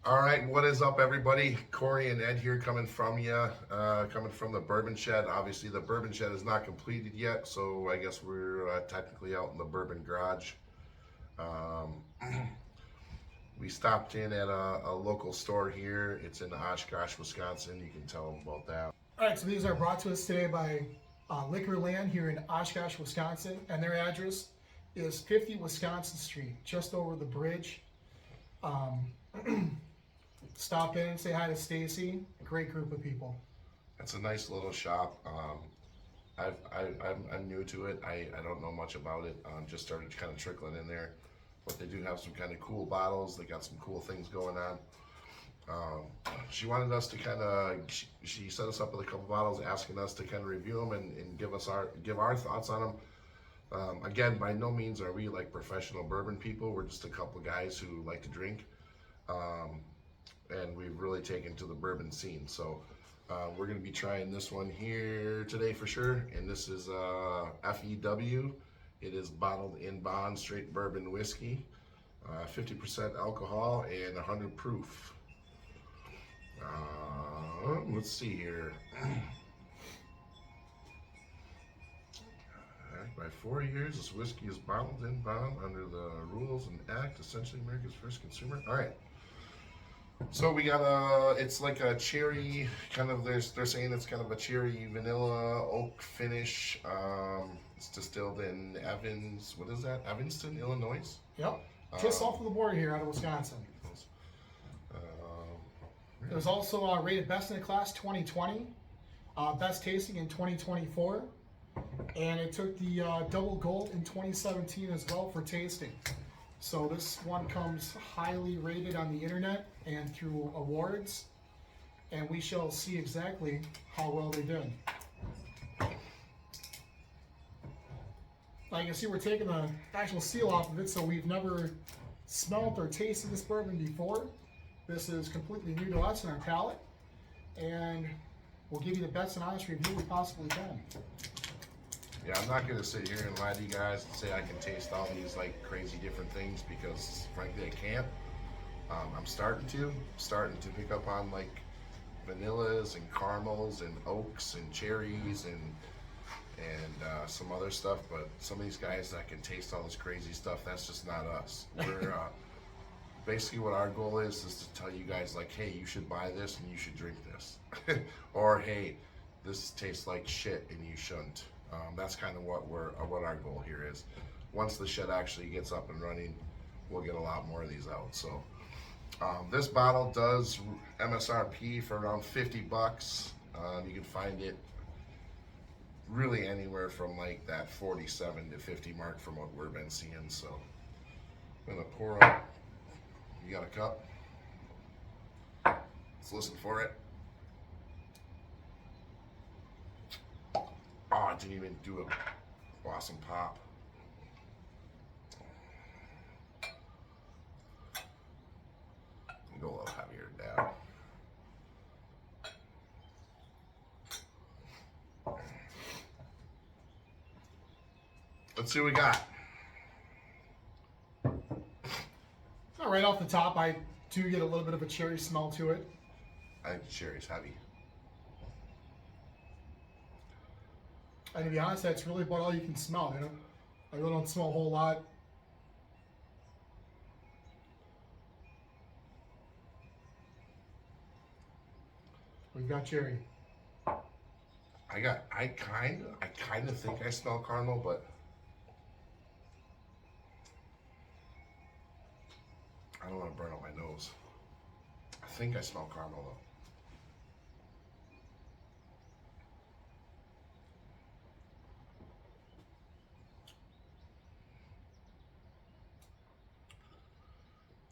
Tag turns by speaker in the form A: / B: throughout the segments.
A: All right, what is up, everybody? Corey and Ed here coming from you, coming from the Bourbon Shed. Obviously, the Bourbon Shed is not completed yet, so I guess we're technically out in the Bourbon Garage. Um, we stopped in at a local store here. It's in Oshkosh, Wisconsin. You can tell them about that.
B: All right, so these are brought to us today by Liquor Land here in Oshkosh, Wisconsin, and their address is 50 Wisconsin Street, just over the bridge. Stop in and say hi to Stacy. Great group of people.
A: It's a nice little shop. I'm new to it. I don't know much about it. Just started kind of trickling in there, but they do have some kind of cool bottles. They got some cool things going on. She wanted us to kind of, she set us up with a couple bottles, asking us to kind of review them and give our thoughts on them. Again, by no means are we like professional bourbon people. We're just a couple guys who like to drink, and we've really taken to the bourbon scene. So we're going to be trying this one here today for sure, and this is FEW. It is bottled in bond straight bourbon whiskey, 50% alcohol and 100 proof. Let's see here. By 4 years, this whiskey is bottled in bond under the rules and act, essentially America's first consumer. All right. So we got it's like a cherry, kind of, they're saying it's kind of a cherry vanilla oak finish. It's distilled in Evanston, Illinois.
B: Yep, just off of the border here out of Wisconsin. It was also rated best in the class 2020, best tasting in 2024, and it took the double gold in 2017 as well for tasting. So this one comes highly rated on the internet and through awards, and we shall see exactly how well they did. Now you can see we're taking the actual seal off of it, so we've never smelled or tasted this bourbon before. This is completely new to us in our palate, and we'll give you the best and honest review we possibly can.
A: Yeah, I'm not going to sit here and lie to you guys and say I can taste all these like crazy different things, because frankly I can't. I'm starting to pick up on like vanillas and caramels and oaks and cherries and some other stuff, but some of these guys that can taste all this crazy stuff, that's just not us. We're basically what our goal is to tell you guys like, hey, you should buy this and you should drink this, or hey, this tastes like shit and you shouldn't. That's kind of what our goal here is. Once the shed actually gets up and running, we'll get a lot more of these out. So this bottle does MSRP for around 50 bucks. You can find it really anywhere from like that 47 to 50 mark from what we've been seeing. So I'm gonna pour up. You got a cup? Let's listen for it. Oh, it didn't even do a awesome pop. Go a little heavier down. Let's see what we got.
B: Now, right off the top, I do get a little bit of a cherry smell to it.
A: I think the cherry's heavy.
B: And to be honest, that's really about all you can smell. You know, I really don't smell a whole lot. We've got cherry.
A: I kind of think I smell caramel, but I don't want to burn up my nose. I think I smell caramel though.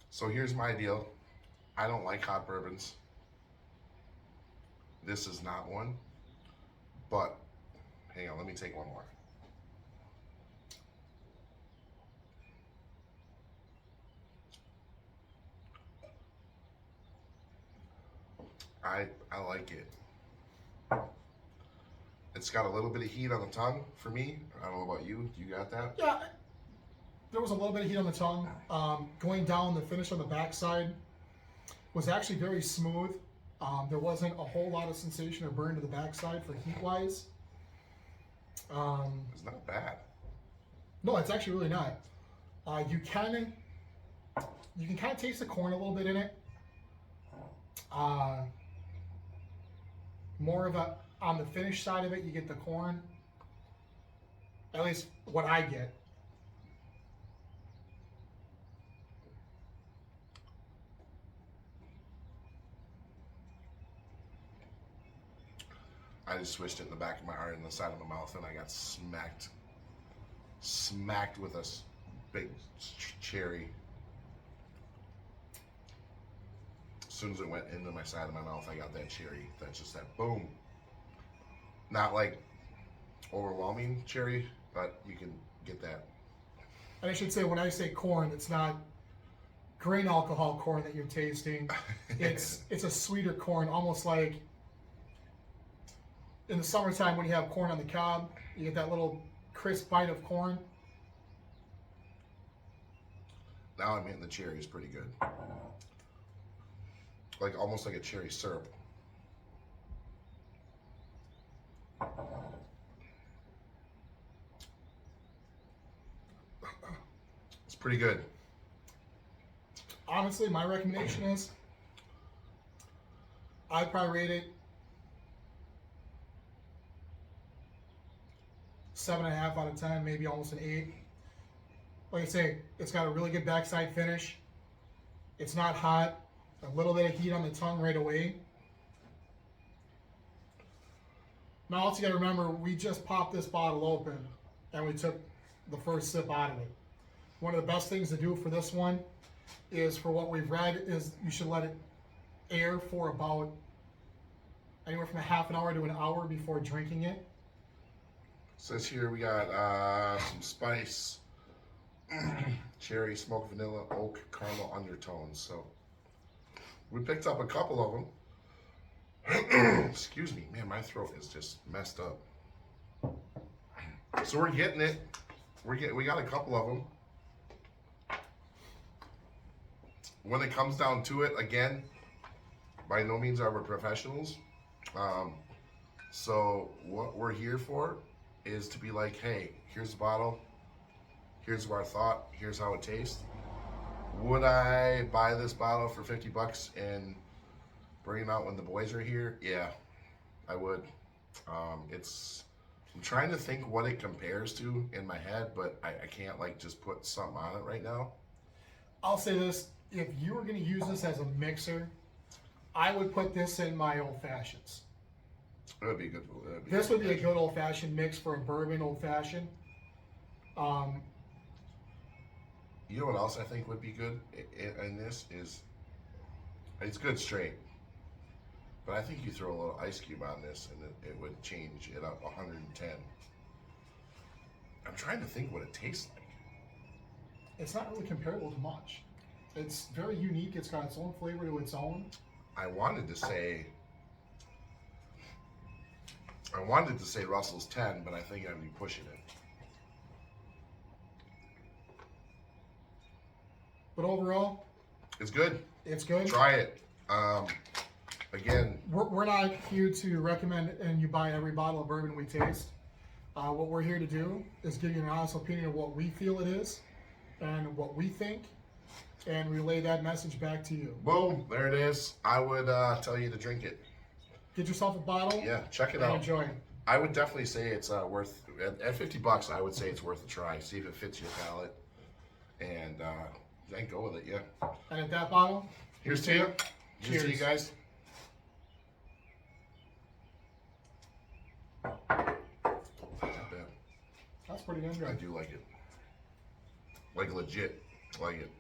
A: So here's my deal. I don't like hot bourbons. This is not one. But hang on, let me take one more. I like it. It's got a little bit of heat on the tongue for me. I don't know about you. You got that?
B: Yeah, there was a little bit of heat on the tongue. Going down the finish on the backside, was actually very smooth. There wasn't a whole lot of sensation or burn to the backside for heat wise.
A: It's not bad.
B: No, it's actually really not. You can kind of taste the corn a little bit in it. More of a, on the finish side of it, you get the corn. At least what I get.
A: I just swished it in the back of my eye, in the side of my mouth, and I got smacked with a big cherry. As soon as it went into my side of my mouth, I got that cherry. That's just that boom. Not like overwhelming cherry, but you can get that.
B: And I should say, when I say corn, it's not grain alcohol corn that you're tasting. It's a sweeter corn, almost like in the summertime when you have corn on the cob, you get that little crisp bite of corn.
A: Now I'm hitting the cherries pretty good. Like almost like a cherry syrup. It's pretty good.
B: Honestly, my recommendation is I'd probably rate it 7.5 out of 10, maybe almost an 8. Like I say, it's got a really good backside finish. It's not hot. A little bit of heat on the tongue right away. Now, also you gotta remember, we just popped this bottle open and we took the first sip out of it. One of the best things to do for this one is, for what we've read, is you should let it air for about anywhere from a half an hour to an hour before drinking it.
A: Says here we got some spice, cherry, smoked vanilla, oak, caramel undertones. So we picked up a couple of them. Excuse me, man, my throat is just messed up. So we're getting it. We got a couple of them. When it comes down to it, again, by no means are we professionals. So what we're here for is to be like, hey, here's the bottle, here's our thought, here's how it tastes. Would I buy this bottle for $50 and bring it out when the boys are here? Yeah, I would. I'm trying to think what it compares to in my head, but I can't like just put something on it right now.
B: I'll say this, if you were gonna use this as a mixer, I would put this in my old fashions.
A: It would be good.
B: This would be a good old fashioned mix for a bourbon old fashioned.
A: You know what else I think would be good in this is, it's good straight, but I think you throw a little ice cube on this and it would change it up 110. I'm trying to think what it tastes like.
B: It's not really comparable to much. It's very unique. It's got its own flavor to its own.
A: I wanted to say Russell's 10, but I think I'd be pushing it.
B: But overall,
A: It's good.
B: it's good.
A: Try it. Again,
B: We're not here to recommend and you buy every bottle of bourbon we taste. What we're here to do is give you an honest opinion of what we feel it is and what we think, and relay that message back to you.
A: boom, there it is. I would tell you to drink it.
B: Get yourself a bottle.
A: Yeah, check it
B: and
A: out.
B: enjoy it.
A: I would definitely say it's worth, at $50, I would say it's worth a try. See if it fits your palate, and then go with it. Yeah.
B: And at that bottle,
A: Here's to you. Here's to you
B: Cheers.
A: guys. Not bad.
B: that's pretty damn
A: I
B: good.
A: do like it. Like legit. Like it.